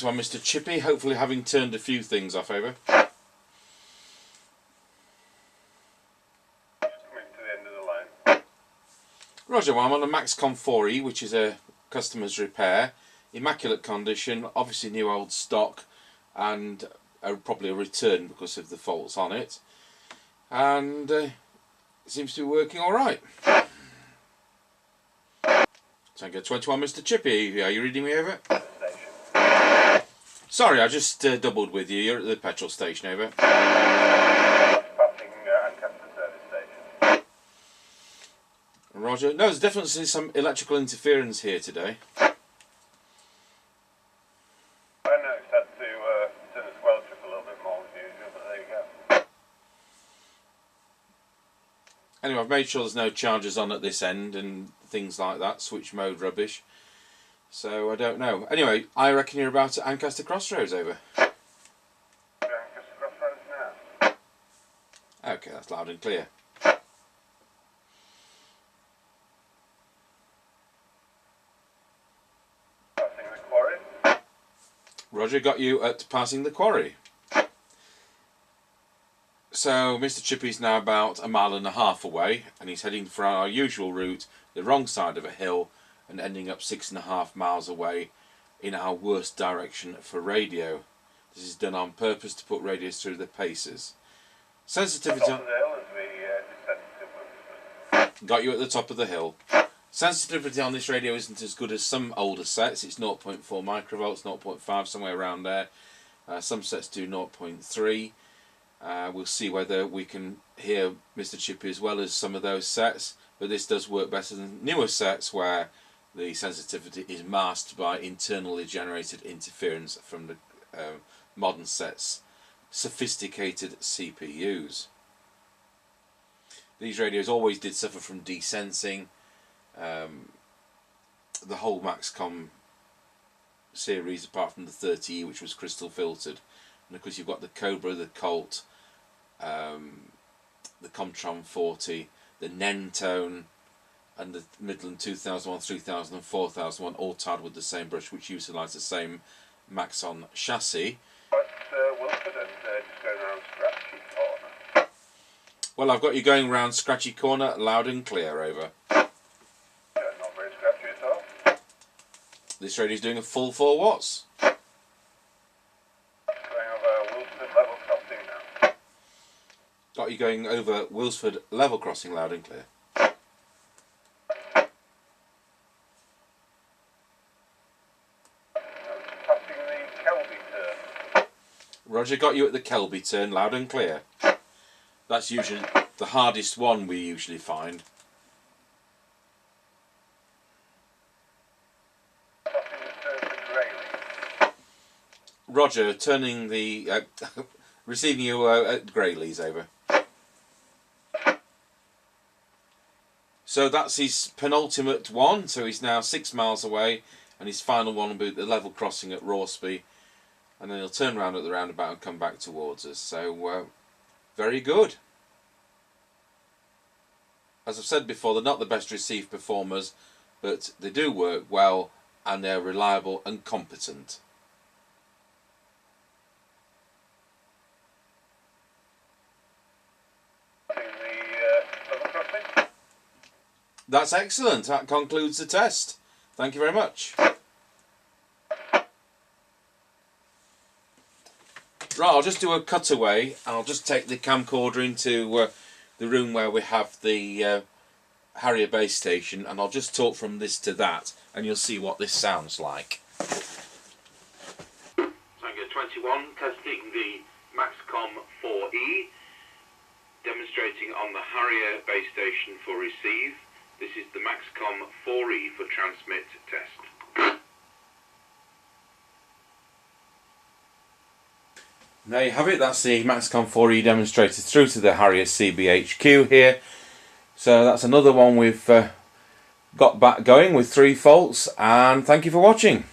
on Mr. Chippie, hopefully having turned a few things off over. Coming to the end of the line. Roger, well, I'm on a Maxcom 4E, which is a customer's repair. Immaculate condition, obviously new old stock, and probably a return because of the faults on it. And it seems to be working alright. Tango 21, Mr. Chippie, are you reading me over? Sorry, I just doubled with you. You're at the petrol station, over. Passing Ancaster service station. Roger. No, there's definitely some electrical interference here today. I noticed had to turn the squelch up a little bit more than usual, but there you go. Anyway, I've made sure there's no chargers on at this end and things like that. Switch mode rubbish. So I don't know. Anyway, I reckon you're about at Ancaster Crossroads, over. Ancaster Crossroads now. Okay, that's loud and clear. Passing the quarry. Roger, got you at passing the quarry. So Mr. Chippie's now about 1.5 miles away, and he's heading for our usual route, the wrong side of a hill, and ending up 6.5 miles away in our worst direction for radio. This is done on purpose to put radios through the paces. Sensitivity on... Got you at the top of the hill. Sensitivity on this radio isn't as good as some older sets. It's 0.4 microvolts, 0.5, somewhere around there. Some sets do 0.3. We'll see whether we can hear Mr. Chippie as well as some of those sets, but this does work better than newer sets where the sensitivity is masked by internally generated interference from the modern sets' sophisticated CPUs. These radios always did suffer from desensing. The whole Maxcom series, apart from the 30E, which was crystal filtered, and of course you've got the Cobra, the Colt, the Comtron 40, the Nentone, and the Midland 2001, 3000 and 4001, all tied with the same brush, which utilise the same Maxon chassis. Wilford and just going around Scratchy Corner. Well, I've got you going round Scratchy Corner, loud and clear, over. Not very scratchy at all. This radio's doing a full 4 watts. Going over Wilford level crossing now. Got you going over Wilsford level crossing, loud and clear. Roger, got you at the Kelby turn, loud and clear. That's usually the hardest one we usually find. Roger, turning the receiving you at Greyleys, over. So that's his penultimate one, so he's now 6 miles away, and his final one will be at the level crossing at Rawsby. And then he'll turn around at the roundabout and come back towards us. So, very good. As I've said before, they're not the best received performers, but they do work well and they're reliable and competent. That's excellent. That concludes the test. Thank you very much. Right, I'll just do a cutaway. I'll just take the camcorder into the room where we have the Harrier base station, and I'll just talk from this to that, and you'll see what this sounds like. Tango 21, testing the Maxcom 4E, demonstrating on the Harrier base station for receive. This is the Maxcom 4E for transmit test. There you have it, that's the Maxcom 4E demonstrated through to the Harrier CBHQ here. So that's another one we've got back going with 3 faults, and thank you for watching.